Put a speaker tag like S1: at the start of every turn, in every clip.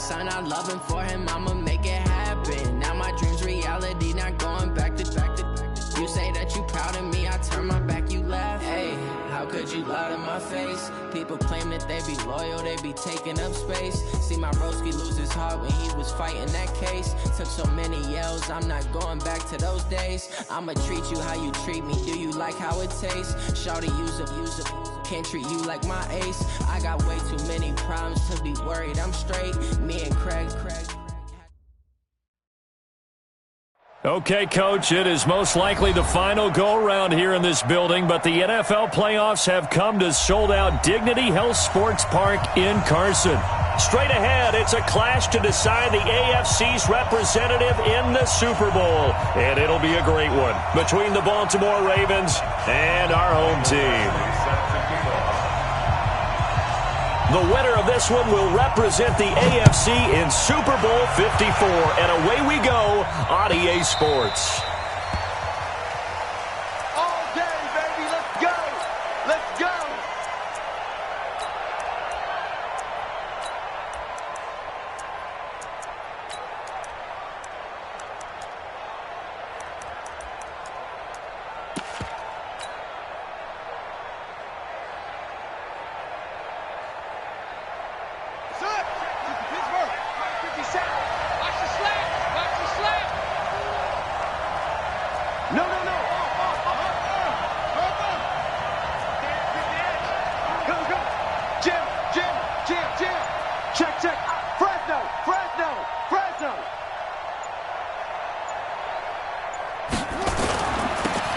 S1: son, I love him, for him, I'ma make it happen. Now my dream's reality, not going back to. You say that you proud of me, I turn my back, you laugh. Hey, how could you lie to my face? People claim that they be loyal, they be taking up space. See my broski lose his heart when he was fighting that case. Took so many yells, I'm not going back to those days. I'ma treat you how you treat me, do you like how it tastes? Shawty, use up, can't treat you like my ace. I got way too many problems to be worried, I'm straight. Me and Craig.
S2: Okay, Coach, it is most likely the final go-around here in this building, but the NFL playoffs have come to sold-out Dignity Health Sports Park in Carson. Straight ahead, it's a clash to decide the AFC's representative in the Super Bowl, and it'll be a great one between the Baltimore Ravens and our home team. The winner of this one will represent the AFC in Super Bowl 54. And away we go on EA Sports.
S3: All day, baby. Let's go. Let's go.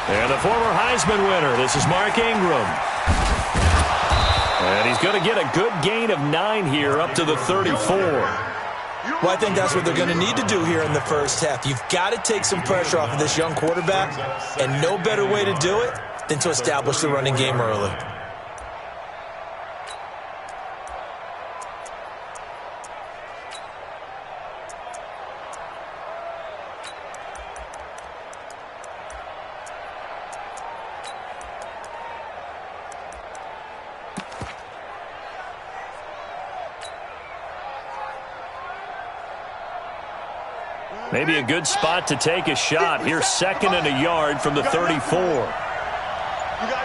S2: And the former Heisman winner, this is Mark Ingram. And he's going to get a good gain of 9 here up to the 34.
S4: Well, I think that's what they're going to need to do here in the first half. You've got to take some pressure off of this young quarterback, and no better way to do it than to establish the running game early.
S2: Maybe a good spot to take a shot. Here's 2nd and a yard from the 34.
S3: You got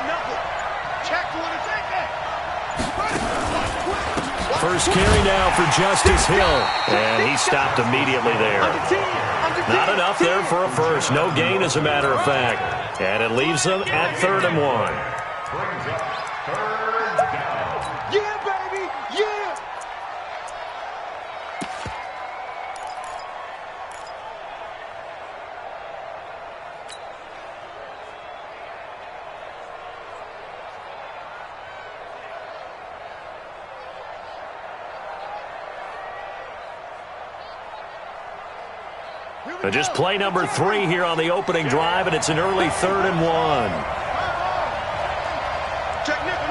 S3: nothing. Check to take that.
S2: First carry now for Justice Hill. And he stopped immediately there. Not enough there for a first. No gain, as a matter of fact. And it leaves them at 3rd and 1. Just play number 3 here on the opening drive, and it's an early 3rd and 1.
S3: Check nickel.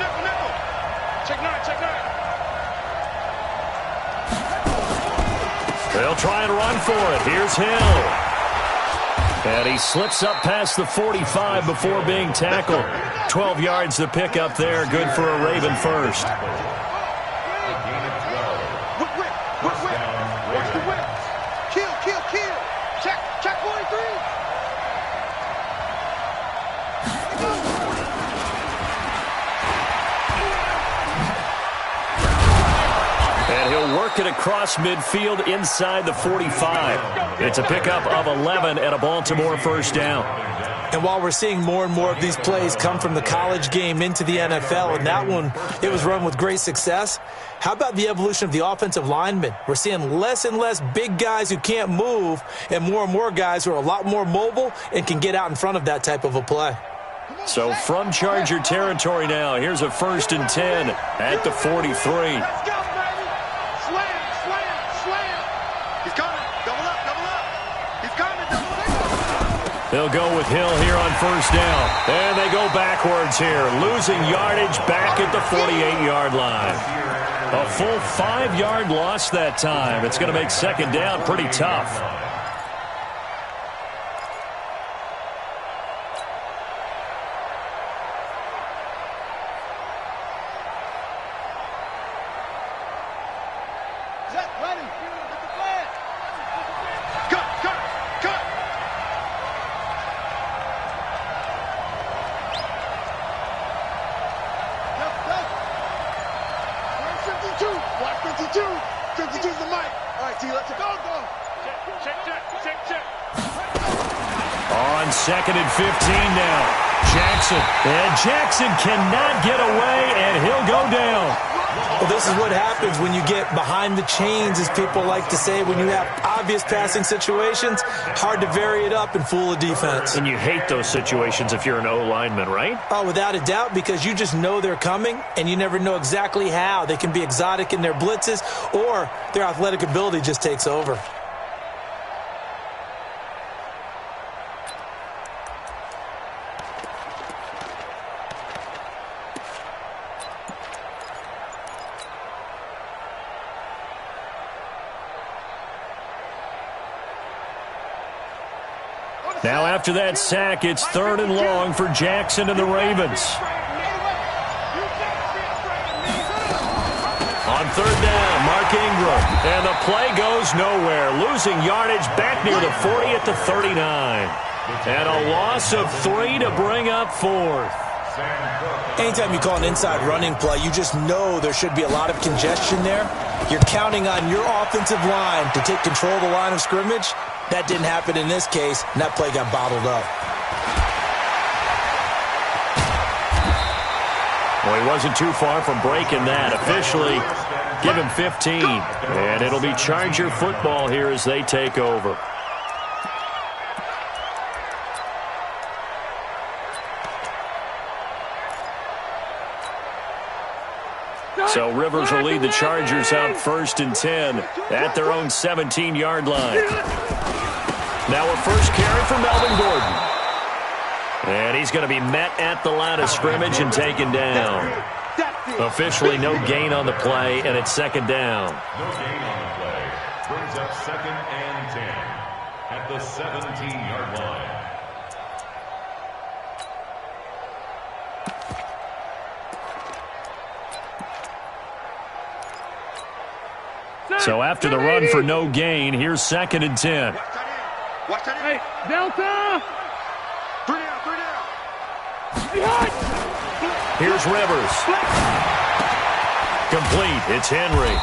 S3: Check 9.
S2: They'll try and run for it. Here's Hill. And he slips up past the 45 before being tackled. 12 yards to pick up there. Good for a Raven first.
S3: Watch the whip. Kill. Check 43.
S2: And he'll work it across midfield inside the 45. It's a pickup of 11 and a Baltimore first down.
S4: And while we're seeing more and more of these plays come from the college game into the NFL, and that one, it was run with great success, how about the evolution of the offensive linemen? We're seeing less and less big guys who can't move and more guys who are a lot more mobile and can get out in front of that type of a play.
S2: So from Charger territory now, here's a 1st and 10 at the 43.
S3: Let's go, baby. Slam. He's coming. Double up. He's coming. Double up.
S2: They'll go with Hill here on first down. And they go backwards here, losing yardage back at the 48-yard line. A full 5-yard loss that time. It's going to make 2nd down pretty tough.
S3: Substitute the mic. All right, T, let's go. Check.
S2: On 2nd and 15 now. Jackson. And Jackson cannot get away, and he'll go down.
S4: Well, this is what happens when you get behind the chains, as people like to say. When you have obvious passing situations, hard to vary it up and fool a defense.
S2: And you hate those situations if you're an O-lineman, right?
S4: Oh, without a doubt, because you just know they're coming, and you never know exactly how. They can be exotic in their blitzes, or their athletic ability just takes over.
S2: Now after that sack, it's 3rd and long for Jackson and the Ravens. On 3rd down, Mark Ingram. And the play goes nowhere. Losing yardage back near the 40 at the 39. And a loss of 3 to bring up 4th.
S4: Anytime you call an inside running play, you just know there should be a lot of congestion there. You're counting on your offensive line to take control of the line of scrimmage. That didn't happen in this case, and that play got bottled up.
S2: Well, he wasn't too far from breaking that. Officially, give him 15. And it'll be Charger football here as they take over. So Rivers will lead the Chargers out 1st and 10 at their own 17-yard line. Now a first carry for Melvin Gordon. And he's going to be met at the line of scrimmage and taken down. Officially no gain on the play, and it's 2nd down.
S5: No gain on the play. Brings up 2nd and 10 at the 17-yard line.
S2: So after the run for no gain, here's 2nd and 10.
S3: Watch that in.
S6: Hey, Delta!
S3: 3 down.
S2: Here's Rivers. Complete. It's Henry.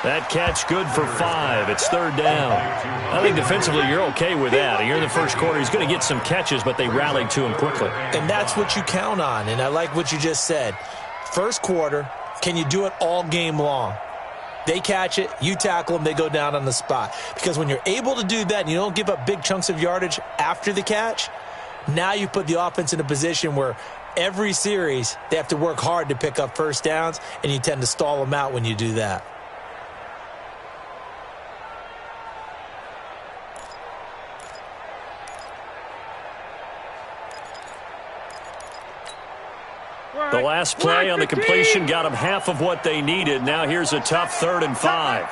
S2: That catch good for 5. It's 3rd down. I think defensively you're okay with that. Here in the first quarter, he's going to get some catches, but they rallied to him quickly.
S4: And that's what you count on, and I like what you just said. First quarter, can you do it all game long? They catch it, you tackle them, they go down on the spot. Because when you're able to do that and you don't give up big chunks of yardage after the catch, now you put the offense in a position where every series they have to work hard to pick up first downs, and you tend to stall them out when you do that.
S2: The last play on the completion got them half of what they needed. Now here's a tough 3rd and 5.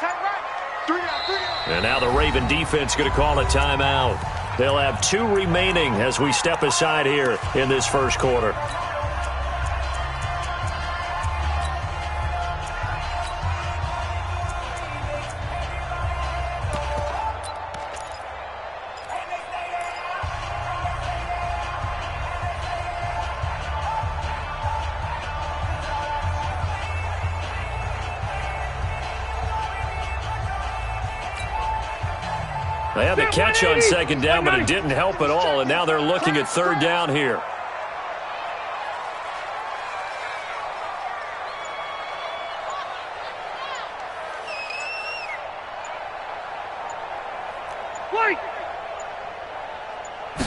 S2: And now the Raven defense going to call a timeout. They'll have 2 remaining as we step aside here in this first quarter. They had the catch on 2nd down, but it didn't help at all, and now they're looking at 3rd down here.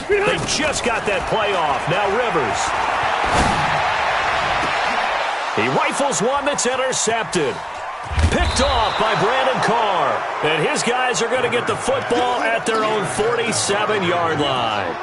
S2: They just got that play off. Now Rivers. He rifles one that's intercepted. Picked off by Brandon Carr. And his guys are going to get the football at their own 47-yard line.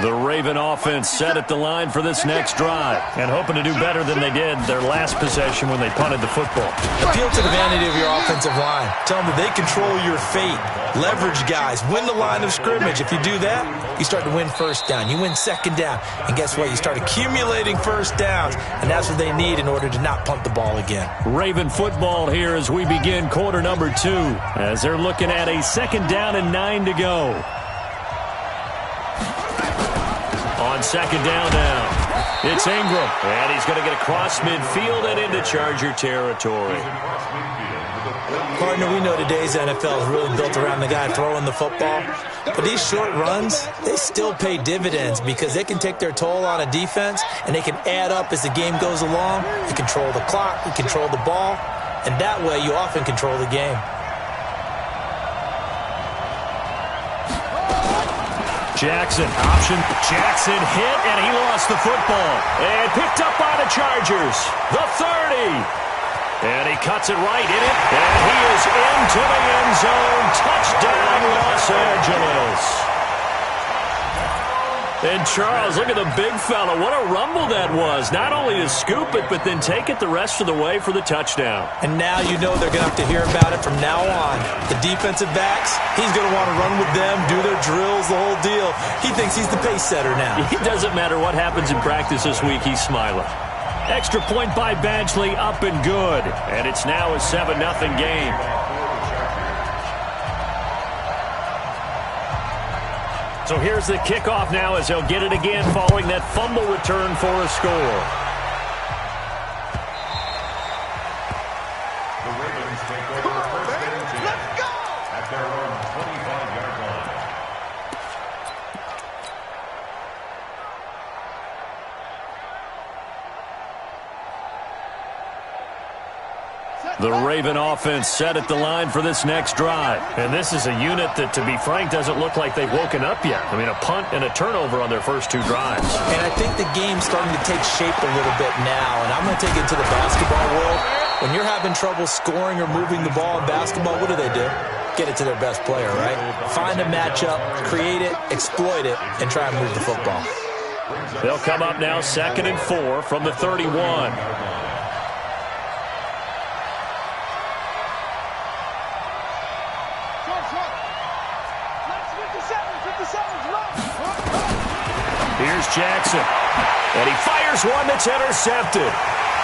S2: The Raven offense set at the line for this next drive and hoping to do better than they did their last possession when they punted the football.
S4: Appeal to the vanity of your offensive line. Tell them that they control your fate. Leverage guys. Win the line of scrimmage. If you do that, you start to win first down. You win second down. And guess what? You start accumulating first downs. And that's what they need in order to not punt the ball again.
S2: Raven football here as we begin quarter number 2. As they're looking at a 2nd down and 9 to go. On 2nd down now, it's Ingram. And he's going to get across midfield and into Charger territory.
S4: Partner, we know today's NFL is really built around the guy throwing the football. But these short runs, they still pay dividends because they can take their toll on a defense and they can add up as the game goes along. You control the clock, you control the ball, and that way you often control the game.
S2: Jackson, option. Jackson hit, and he lost the football. And picked up by the Chargers. The 30. And he cuts it right in it. And he is into the end zone. Touchdown, Los Angeles. And Charles, look at the big fella. What a rumble that was. Not only to scoop it, but then take it the rest of the way for the touchdown.
S4: And now you know they're going to have to hear about it from now on. The defensive backs, he's going to want to run with them, do their drills, the whole deal. He thinks he's the pace setter now.
S2: It doesn't matter what happens in practice this week. He's smiling. Extra point by Badgley, up and good. And it's now a 7-0 game. So here's the kickoff now as they'll get it again following that fumble return for a score.
S5: The Ravens take over first and 10 at their own 25-yard line.
S2: The Raven offense set at the line for this next drive. And this is a unit that, to be frank, doesn't look like they've woken up yet. I mean, a punt and a turnover on their first 2 drives.
S4: And I think the game's starting to take shape a little bit now. And I'm going to take it to the basketball world. When you're having trouble scoring or moving the ball in basketball, what do? Get it to their best player, right? Find a matchup, create it, exploit it, and try and move the football.
S2: They'll come up now 2nd and 4 from the 31. Here's Jackson. And he fires one that's intercepted.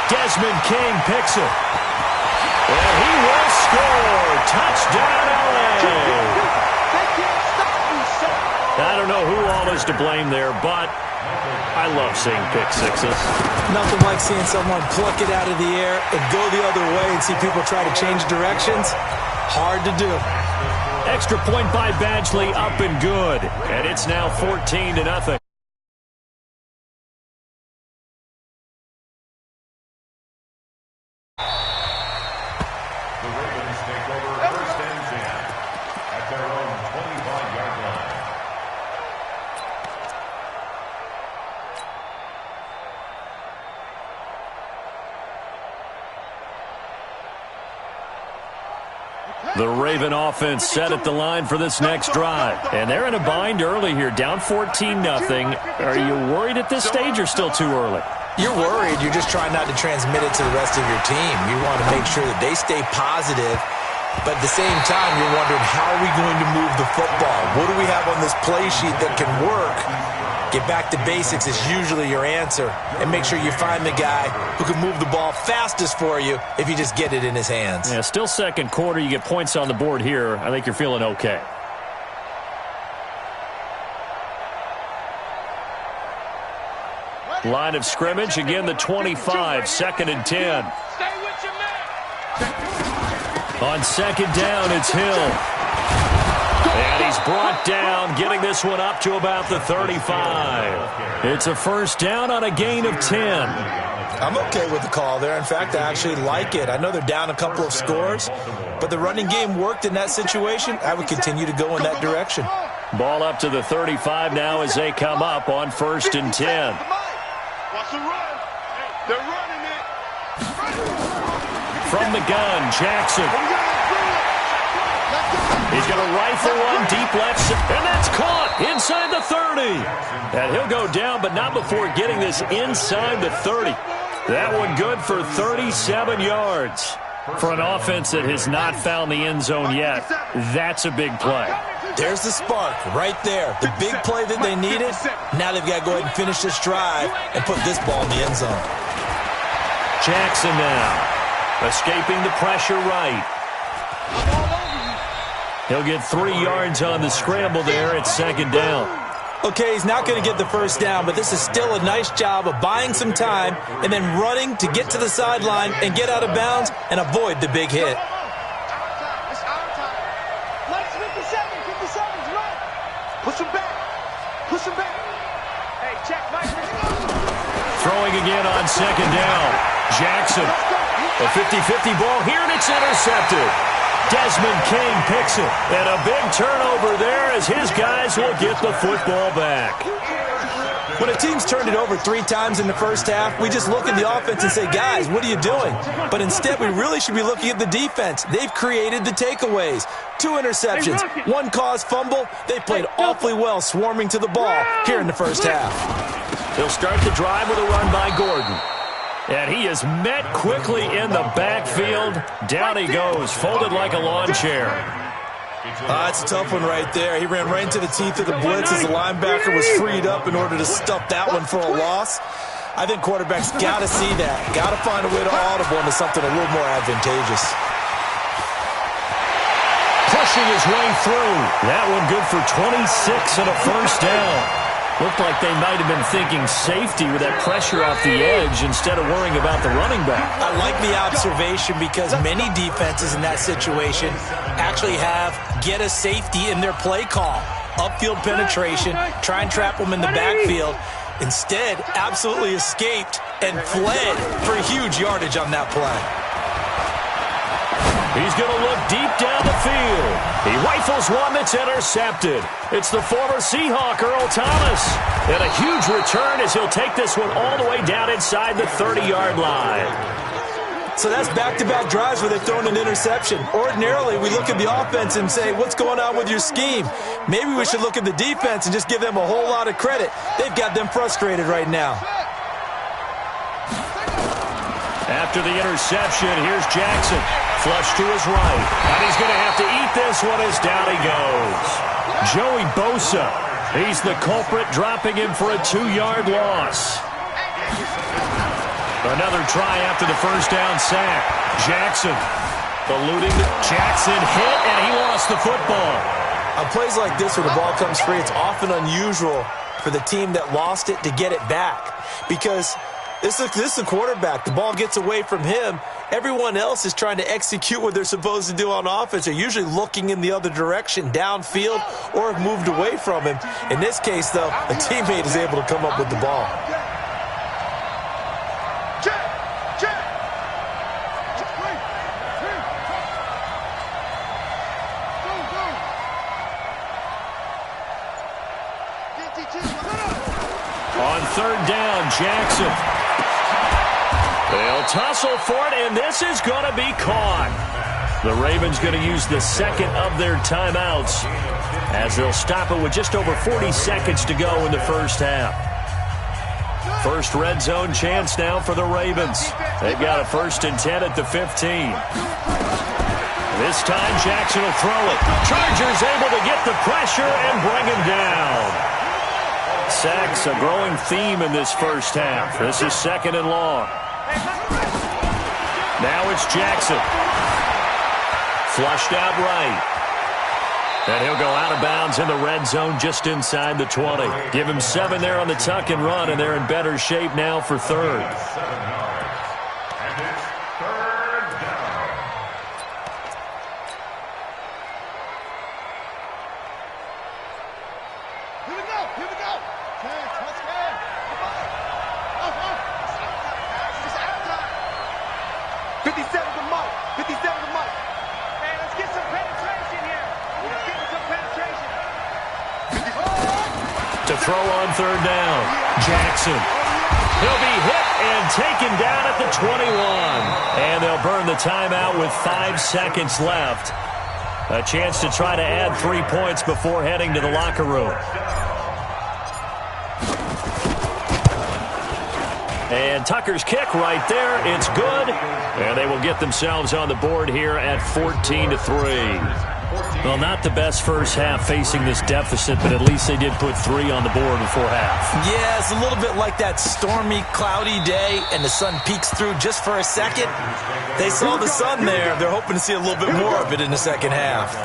S2: Desmond King picks it. And he will score. Touchdown, LA. I don't know who all is to blame there, but I love seeing pick sixes.
S4: Nothing like seeing someone pluck it out of the air and go the other way and see people try to change directions. Hard to do.
S2: Extra point by Badgley, up and good. And it's now 14-0. The Raven offense set at the line for this next drive. And they're in a bind early here, down 14-0. Are you worried at this stage or still too early?
S4: You're worried. You're just trying not to transmit it to the rest of your team. You want to make sure that they stay positive. But at the same time, you're wondering, how are we going to move the football? What do we have on this play sheet that can work? Get back to basics is usually your answer. And make sure you find the guy who can move the ball fastest for you if you just get it in his hands.
S2: Yeah, still second quarter. You get points on the board here. I think you're feeling okay. Line of scrimmage, again the 25, 2nd and 10. On 2nd down, it's Hill. And he's brought down, getting this one up to about the 35. It's a first down on a gain of 10.
S4: I'm okay with the call there. In fact, I actually like it. I know they're down a couple of scores, but the running game worked in that situation. I would continue to go in that direction.
S2: Ball up to the 35 now as they come up on 1st and 10.
S3: Watch the run. They're running it.
S2: From the gun, Jackson. He's going to rifle one deep left, and that's caught inside the 30. And he'll go down, but not before getting this inside the 30. That one good for 37 yards. For an offense that has not found the end zone yet, that's a big play.
S4: There's the spark right there. The big play that they needed. Now they've got to go ahead and finish this drive and put this ball in the end zone.
S2: Jackson now, escaping the pressure right. He'll get 3 yards on the scramble there at second down.
S4: Okay, he's not going to get the first down, but this is still a nice job of buying some time and then running to get to the sideline and get out of bounds and avoid the big hit.
S3: It's our time. Mike's 57's right. Push him back. Push him back. Hey, check, Mike.
S2: Throwing again on second down. Jackson, a 50-50 ball here, and it's intercepted. Desmond King picks it, and a big turnover there as his guys will get the football back.
S4: When a team's turned it over 3 times in the first half, we just look at the offense and say, guys, what are you doing? But instead, we really should be looking at the defense. They've created the takeaways. 2 interceptions, 1 caused fumble. They played awfully well swarming to the ball here in the first half.
S2: He'll start the drive with a run by Gordon. And he is met quickly in the backfield. Down he goes, folded like a lawn chair.
S4: It's a tough one right there. He ran right into the teeth of the blitz as the linebacker was freed up in order to stuff that one for a loss. I think quarterbacks got to see that. Got to find a way to audible into something a little more advantageous.
S2: Pushing his way through. That one good for 26 and a first down. Looked like they might have been thinking safety with that pressure off the edge instead of worrying about the running back.
S4: I like the observation because many defenses in that situation actually have get a safety in their play call. Upfield penetration, try and trap them in the backfield. Instead, absolutely escaped and fled for huge yardage on that play.
S2: He's going to look deep down the field. He rifles one that's intercepted. It's the former Seahawk, Earl Thomas. And a huge return as he'll take this one all the way down inside the 30-yard line.
S4: So that's back-to-back drives where they've thrown an interception. Ordinarily, we look at the offense and say, what's going on with your scheme? Maybe we should look at the defense and just give them a whole lot of credit. They've got them frustrated right now.
S2: After the interception, here's Jackson. Flush to his right. And he's going to have to eat this one as down he goes. Joey Bosa. He's the culprit, dropping him for a 2-yard loss. Another try after the first down sack. Jackson eluding the Jackson hit, and he lost the football.
S4: On plays like this where the ball comes free, it's often unusual for the team that lost it to get it back. Because this is a quarterback. The ball gets away from him. Everyone else is trying to execute what they're supposed to do on offense. They're usually looking in the other direction, downfield, or have moved away from him. In this case, though, a teammate is able to come up with the ball.
S2: On third down, Jackson. They'll tussle for it, and this is going to be caught. The Ravens going to use the second of their timeouts as they'll stop it with just over 40 seconds to go in the first half. First red zone chance now for the Ravens. They've got a 1st and 10 at the 15. This time Jackson will throw it. Chargers able to get the pressure and bring him down. Sacks a growing theme in this first half. This is 2nd and long. Now it's Jackson. Flushed out right. And he'll go out of bounds in the red zone just inside the 20. Give him 7 there on the tuck and run, and they're in better shape now for 3rd. To throw on 3rd down, Jackson. He'll be hit and taken down at the 21. And they'll burn the timeout with 5 seconds left. A chance to try to add 3 points before heading to the locker room. And Tucker's kick right there. It's good. And they will get themselves on the board here at 14-3. Well, not the best first half facing this deficit, but at least they did put 3 on the board before half.
S4: Yeah, it's a little bit like that stormy, cloudy day, and the sun peeks through just for a second. They saw the sun there. They're hoping to see a little bit more of it in the second half.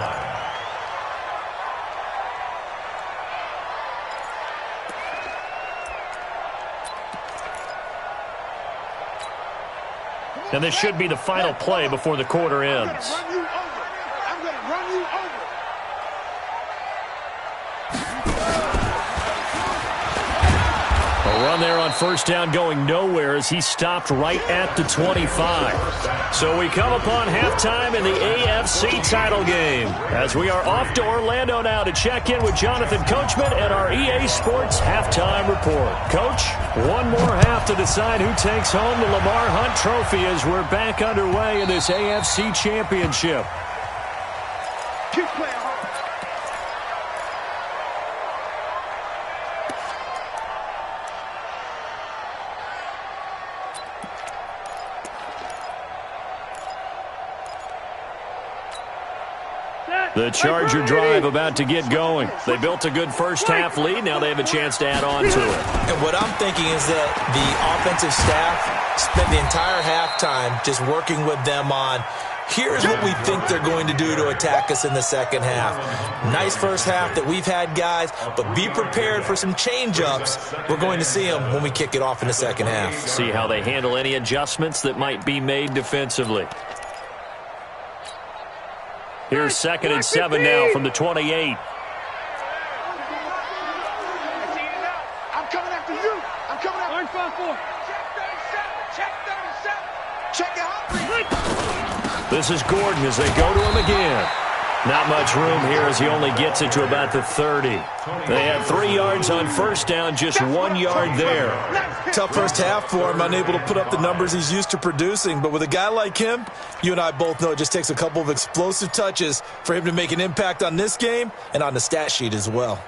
S2: And this should be the final play before the quarter ends. A run there on first down going nowhere as he stopped right at the 25. So we come upon halftime in the AFC title game as we are off to Orlando now to check in with Jonathan Coachman at our EA Sports halftime report. Coach, one more half to decide who takes home the Lamar Hunt Trophy as we're back underway in this AFC Championship.
S3: Keep playing hard.
S2: The Charger drive about to get going. They built a good first half lead. Now they have a chance to add on to it.
S4: And what I'm thinking is that the offensive staff spent the entire halftime just working with them on, here's what we think they're going to do to attack us in the second half. Nice first half that we've had, guys, but be prepared for some change-ups. We're going to see them when we kick it off in the second half.
S2: See how they handle any adjustments that might be made defensively. Here's 2nd and 7 now from the 28.
S3: I'm coming after you. I'm coming after you. 5-4. Check 37. Check it out.
S2: This is Gordon as they go to him again. Not much room here as he only gets it to about the 30. They had 3 yards on first down, just 1 yard there.
S4: Tough first half for him, unable to put up the numbers he's used to producing. But with a guy like him, you and I both know it just takes a couple of explosive touches for him to make an impact on this game and on the stat sheet as well.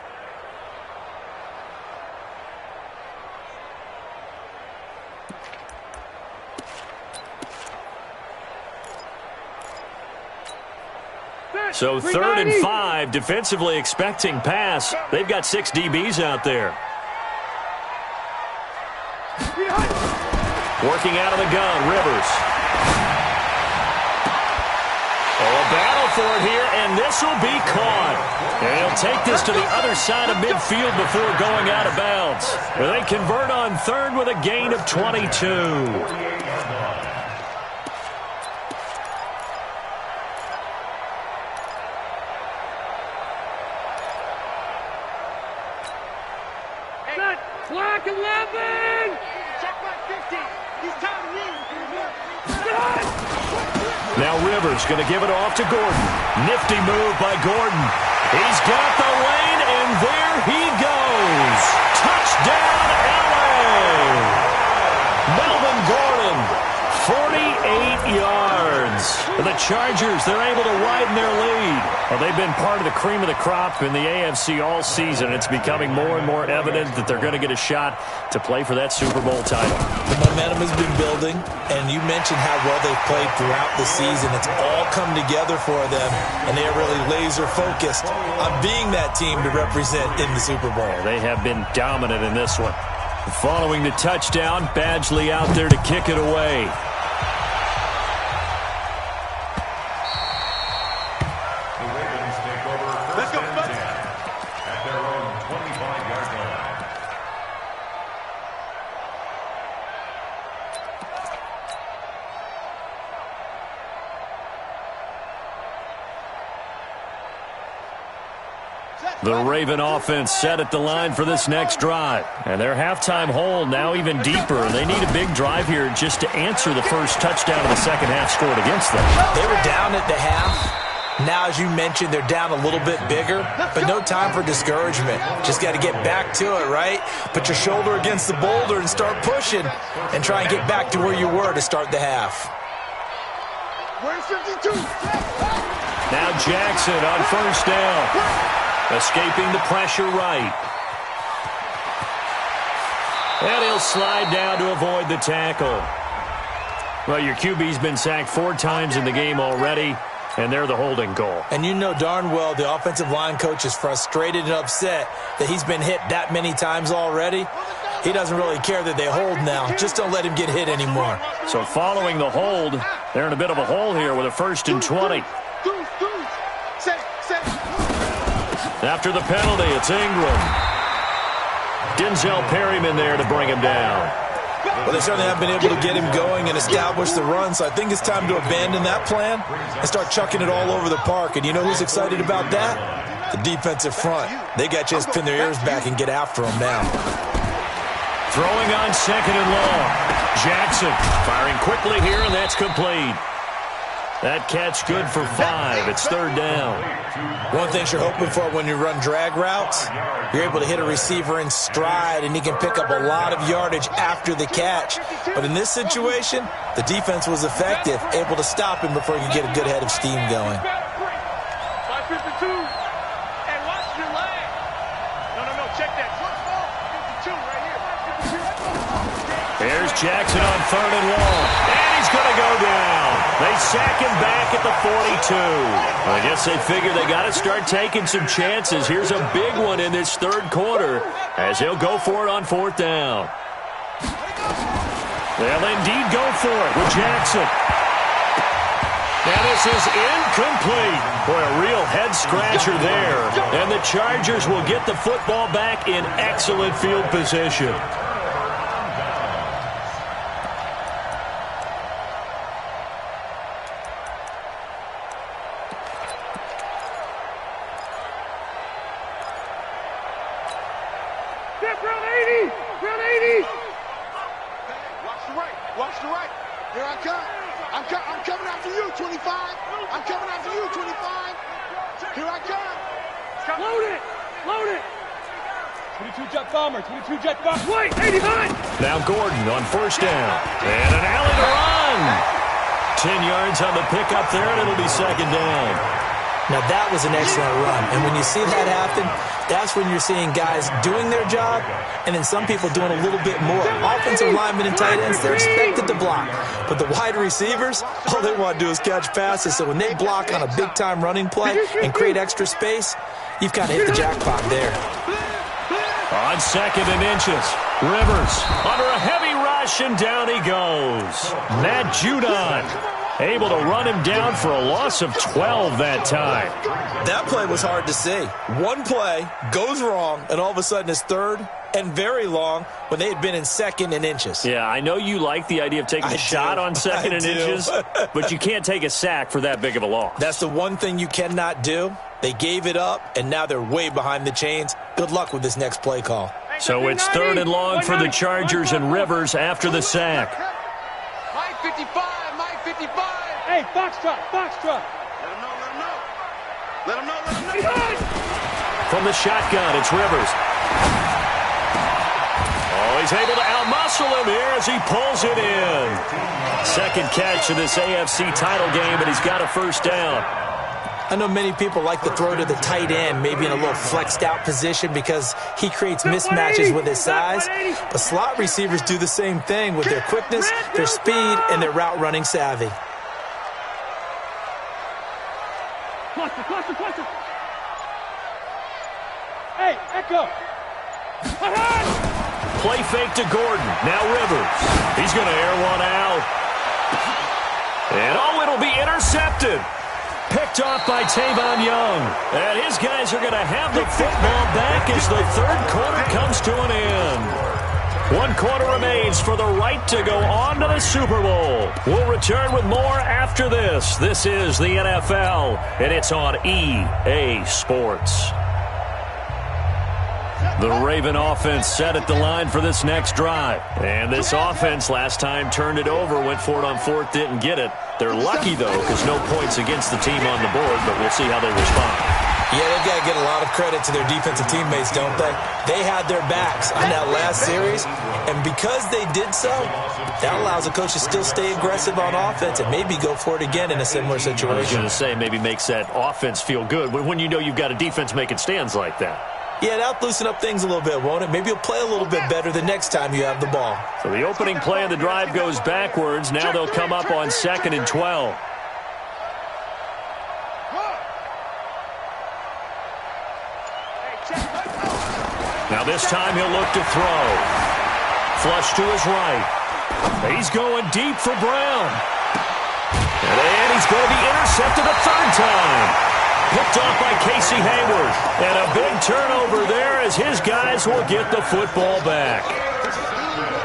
S2: So 3rd and 5, defensively expecting pass. They've got 6 DBs out there. Working out of the gun, Rivers. Oh, a battle for it here, and this will be caught. And he'll take this to the other side of midfield before going out of bounds. They convert on 3rd with a gain of 22.
S3: Black 11! Check back 50. He's time to leave.
S2: Now Rivers going to give it off to Gordon. Nifty move by Gordon. He's got the lane, and there he goes. Touchdown, LA! Melvin Gordon, 48 yards. The Chargers, they're able to widen their lead. Well, they've been part of the cream of the crop in the AFC all season. It's becoming more and more evident that they're going to get a shot to play for that Super Bowl title.
S4: The momentum has been building, and you mentioned how well they've played throughout the season. It's all come together for them, and they are really laser-focused on being that team to represent in the Super Bowl.
S2: They have been dominant in this one. Following the touchdown, Badgley out there to kick it away. The Raven offense set at the line for this next drive. And their halftime hole now even deeper. They need a big drive here just to answer the first touchdown of the second half scored against them.
S4: They were down at the half. Now, as you mentioned, they're down a little bit bigger, but no time for discouragement. Just got to get back to it, right? Put your shoulder against the boulder and start pushing and try and get back to where you were to start the half.
S3: Where's 52?
S2: Now Jackson on first down. Escaping the pressure right. And he'll slide down to avoid the tackle. Well, your QB's been sacked 4 times in the game already, and they're the holding goal.
S4: And you know darn well the offensive line coach is frustrated and upset that he's been hit that many times already. He doesn't really care that they hold now. Just don't let him get hit anymore.
S2: So following the hold, they're in a bit of a hole here with a 1st and 20. After the penalty, it's Ingram. Denzel Perryman there to bring him down.
S4: Well, they certainly have been able to get him going and establish the run, so I think it's time to abandon that plan and start chucking it all over the park. And you know who's excited about that? The defensive front. They got to just pin their ears back and get after him now.
S2: Throwing on 2nd and long. Jackson firing quickly here, and that's complete. That catch good for 5. It's 3rd down.
S4: One thing you're hoping for when you run drag routes, you're able to hit a receiver in stride, and he can pick up a lot of yardage after the catch. But in this situation, the defense was effective, able to stop him before he could get a good head of steam going.
S3: 552. Hey, watch your leg. No, check that. 52 right here.
S2: Here's Jackson on 3rd and long. And he's going to go down. They sack him back at the 42. I guess they figure they got to start taking some chances. Here's a big one in this 3rd quarter as he'll go for it on 4th down. They'll indeed go for it with Jackson. Now this is incomplete. Boy, a real head-scratcher there. And the Chargers will get the football back in excellent field position.
S3: Watch the right. Here I come. I'm coming after you, 25. I'm coming after you, 25. Here I come. Load it. 22 jet bomber. Wait, 89.
S2: Now Gordon on 1st down. And an alley to run. 10 yards on the pickup there, and it'll be 2nd down.
S4: Now that was an excellent run, and when you see that happen, that's when you're seeing guys doing their job and then some people doing a little bit more. Offensive linemen and tight ends, they're expected to block, but the wide receivers, all they want to do is catch passes. So when they block on a big-time running play and create extra space, you've kind of hit the jackpot there.
S2: On 2nd and inches, Rivers under a heavy rush, and down he goes. Matt Judon able to run him down for a loss of 12 that time.
S4: That play was hard to see. One play goes wrong, and all of a sudden it's 3rd and very long when they had been in 2nd and inches.
S2: Yeah, I know you like the idea of taking a shot on 2nd and inches, but you can't take a sack for that big of a loss.
S4: That's the one thing you cannot do. They gave it up, and now they're way behind the chains. Good luck with this next play call.
S2: So it's 3rd and long for the Chargers, and Rivers after the sack.
S3: Mike 55.
S6: Hey, Foxtrot.
S3: Let him know.
S2: From the shotgun, it's Rivers. Oh, he's able to outmuscle him here as he pulls it in. 2nd catch of this AFC title game, and he's got a 1st down.
S4: I know many people like to throw to the tight end, maybe in a little flexed out position because he creates mismatches with his size. But slot receivers do the same thing with their quickness, their speed, and their route running savvy.
S6: Cluster. Hey, Echo.
S2: Play fake to Gordon. Now Rivers. He's going to air one out. And it'll be intercepted. Picked off by Tavon Young. And his guys are going to have the football back as the 3rd quarter comes to an end. 1 quarter remains for the right to go on to the Super Bowl. We'll return with more after this. This is the NFL, and it's on EA Sports. The Raven offense set at the line for this next drive. And this offense last time turned it over, went for it on 4th, didn't get it. They're lucky, though, because no points against the team on the board, but we'll see how they respond.
S4: Yeah, they've got to get a lot of credit to their defensive teammates, don't they? They had their backs on that last series, and because they did so, that allows the coach to still stay aggressive on offense and maybe go for it again in a similar situation.
S2: I was going to say, maybe makes that offense feel good when you know you've got a defense making stands like that.
S4: Yeah, that'll loosen up things a little bit, won't it? Maybe you'll play a little bit better the next time you have the ball.
S2: So the opening play of the drive goes backwards. Now they'll come up on 2nd and 12. Now this time he'll look to throw. Flush to his right. He's going deep for Brown. And he's going to be intercepted a third time. Picked off by Casey Hayward. And a big turnover there as his guys will get the football back.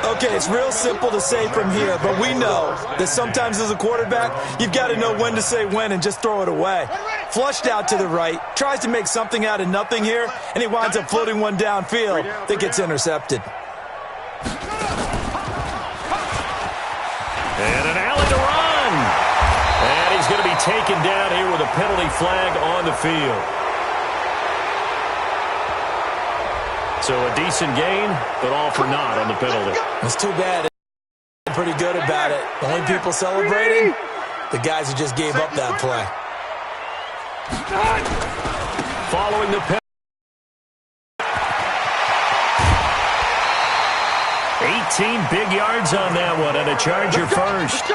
S4: Okay, it's real simple to say from here, but we know that sometimes as a quarterback, you've got to know when to say when and just throw it away. Flushed out to the right, tries to make something out of nothing here, and he winds up floating one downfield that gets intercepted.
S2: And an alley to run. And he's going to be taken down here with a penalty flag on the field. So a decent gain, but all for naught on the penalty.
S4: It's too bad. They're pretty good about it. The only people celebrating, the guys who just gave up that play.
S2: Following the penalty. 18 big yards on that one, and a Charger first.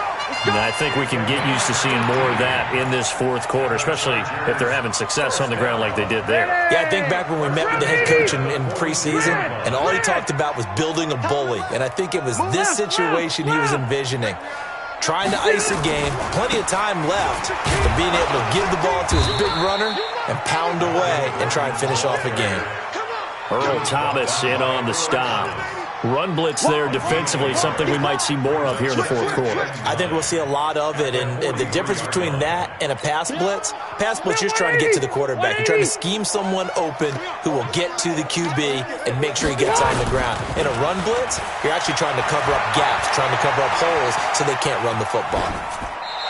S2: And I think we can get used to seeing more of that in this fourth quarter, especially if they're having success on the ground like they did there.
S4: Yeah, I think back when we met with the head coach in preseason, and all he talked about was building a bully. And I think it was this situation he was envisioning. Trying to ice a game, plenty of time left, but being able to give the ball to his big runner and pound away and try and finish off a game.
S2: Earl Thomas in on the stop. Run blitz there defensively, something we might see more of here in the fourth quarter.
S4: I think we'll see a lot of it, and the difference between that and a pass blitz, you're trying to get to the quarterback. You're trying to scheme someone open who will get to the QB and make sure he gets on the ground. In a run blitz, you're actually trying to cover up gaps, trying to cover up holes so they can't run the football.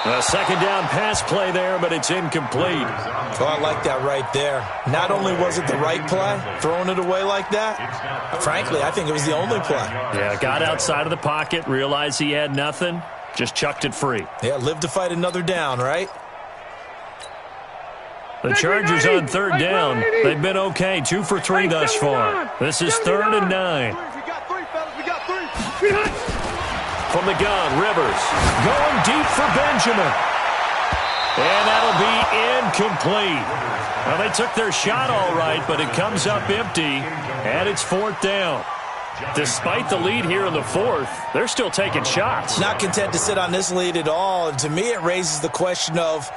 S2: A second down pass play there, but it's incomplete.
S4: Oh, I like that right there. Not only was it the right play, throwing it away like that, frankly, I think it was the only play.
S2: Yeah, got outside of the pocket, realized he had nothing, just chucked it free.
S4: Yeah, live to fight another down, right?
S2: The Chargers on third down. They've been okay, 2 for 3 thus far. This is 3rd and 9.
S3: We got three, fellas. We got three.
S2: From the gun, Rivers going deep for Benjamin. And that'll be incomplete. Well, they took their shot all right, but it comes up empty, and it's 4th down. Despite the lead here in the fourth, they're still taking shots.
S4: Not content to sit on this lead at all. And to me, it raises the question of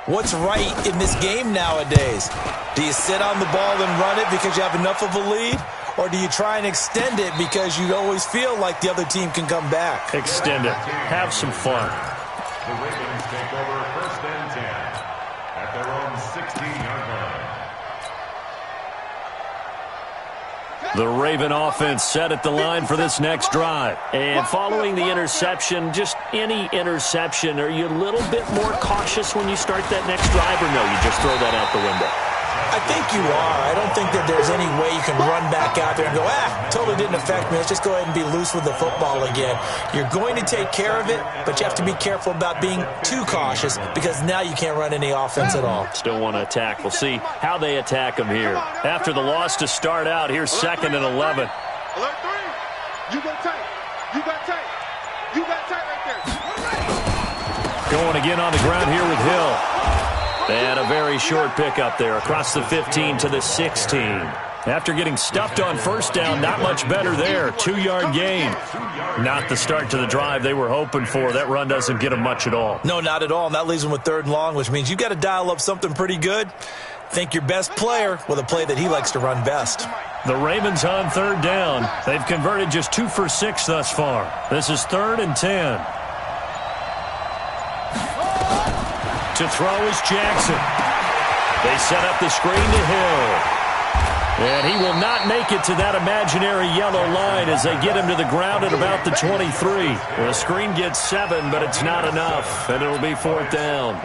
S4: what's right in this game nowadays. Do you sit on the ball and run it because you have enough of a lead? Or do you try and extend it because you always feel like the other team can come back?
S2: Extend it. Have some fun.
S5: The Ravens take over 1st and 10 at their own 16-yard line.
S2: The Raven offense set at the line for this next drive. And following the interception, just any interception, are you a little bit more cautious when you start that next drive, or no, you just throw that out the window?
S4: I think you are. I don't think that there's any way you can run back out there and go, totally didn't affect me. Let's just go ahead and be loose with the football again. You're going to take care of it, but you have to be careful about being too cautious because now you can't run any offense at all.
S2: Still want to attack. We'll see how they attack them here. After the loss to start out, here's 2nd and 11.
S3: Alert 3. You got tight. You got tight. You got tight right there.
S2: Going again on the ground here with Hill. And a very short pickup there across the 15 to the 16. After getting stuffed on first down, not much better there. 2-yard gain. Not the start to the drive they were hoping for. That run doesn't get them much at all.
S4: No, not at all. And that leaves them with 3rd and long, which means you've got to dial up something pretty good. Think your best player with a play that he likes to run best.
S2: The Ravens on 3rd down. They've converted just 2 for 6 thus far. This is 3rd and 10. To throw is Jackson. They set up the screen to Hill. And he will not make it to that imaginary yellow line as they get him to the ground at about the 23. The screen gets 7, but it's not enough, and it'll be 4th down.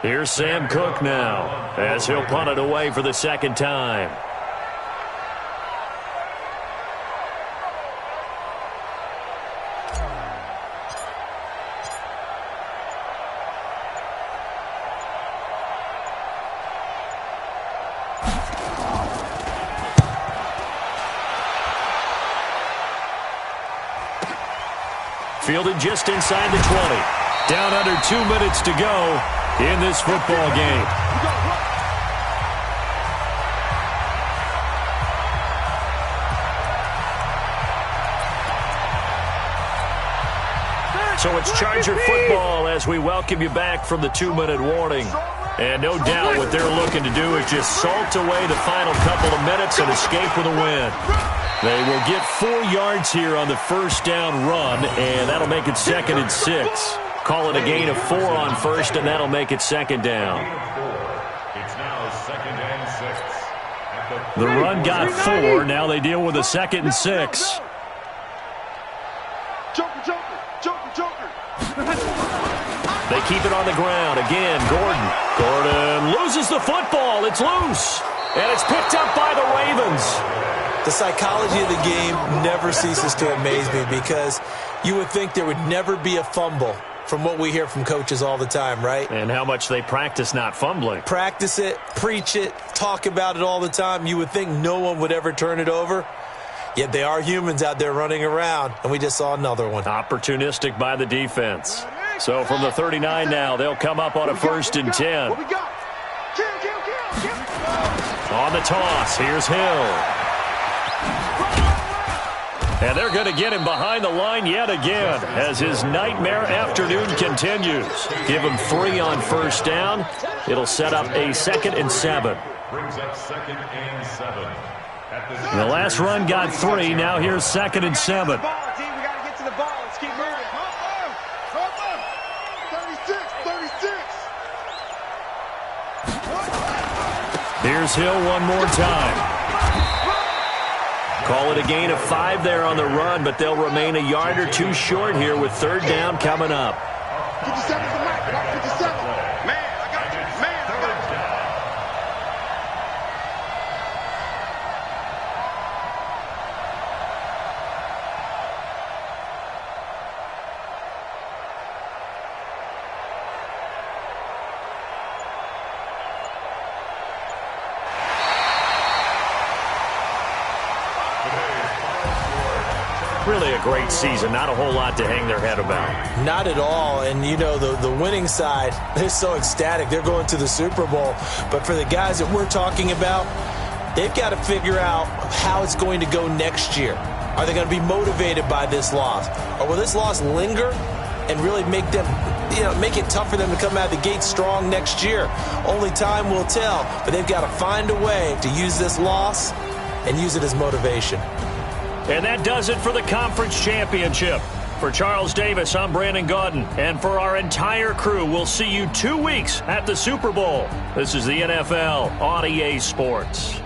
S2: Here's Sam Cook now, as he'll punt it away for the second time. Fielded just inside the 20. Down under 2 minutes to go in this football game. So it's Charger football as we welcome you back from the 2-minute warning. And no doubt what they're looking to do is just salt away the final couple of minutes and escape with a win. They will get 4 yards here on the first down run, and that'll make it 2nd and 6. Call it a gain of 4 on first, and that'll make it 2nd down.
S5: It's now 2nd and 6.
S2: The run got 4. Now they deal with a 2nd and 6.
S3: Joker.
S2: They keep it on the ground. Again, Gordon. Gordon loses the football. It's loose. And it's picked up by the Ravens.
S4: The psychology of the game never ceases to amaze me because you would think there would never be a fumble from what we hear from coaches all the time, right?
S2: And how much they practice not fumbling.
S4: Practice it, preach it, talk about it all the time. You would think no one would ever turn it over. Yet they are humans out there running around, and we just saw another one.
S2: Opportunistic by the defense. So from the 39 now, they'll come up on a 1st and 10.
S3: What we got? Kill.
S2: On the toss, here's Hill. And they're going to get him behind the line yet again as his nightmare afternoon continues. Give him 3 on first down. It'll set up a 2nd and 7.
S5: Brings up 2nd and 7.
S2: The last run got 3. Now here's 2nd and 7.
S6: We got to get to the ball. Let's keep moving.
S3: 36.
S2: Here's Hill one more time. Call it a gain of 5 there on the run, but they'll remain a yard or 2 short here with 3rd down coming up.
S3: 57 for Mike. 57. Man, I got you.
S2: Really a great season. Not a whole lot to hang their head about.
S4: Not at all. And, you know, the winning side, they're so ecstatic. They're going to the Super Bowl. But for the guys that we're talking about, they've got to figure out how it's going to go next year. Are they going to be motivated by this loss? Or will this loss linger and really make them, make it tough for them to come out of the gate strong next year? Only time will tell. But they've got to find a way to use this loss and use it as motivation.
S2: And that does it for the conference championship. For Charles Davis, I'm Brandon Gaudin. And for our entire crew, we'll see you 2 weeks at the Super Bowl. This is the NFL on EA Sports.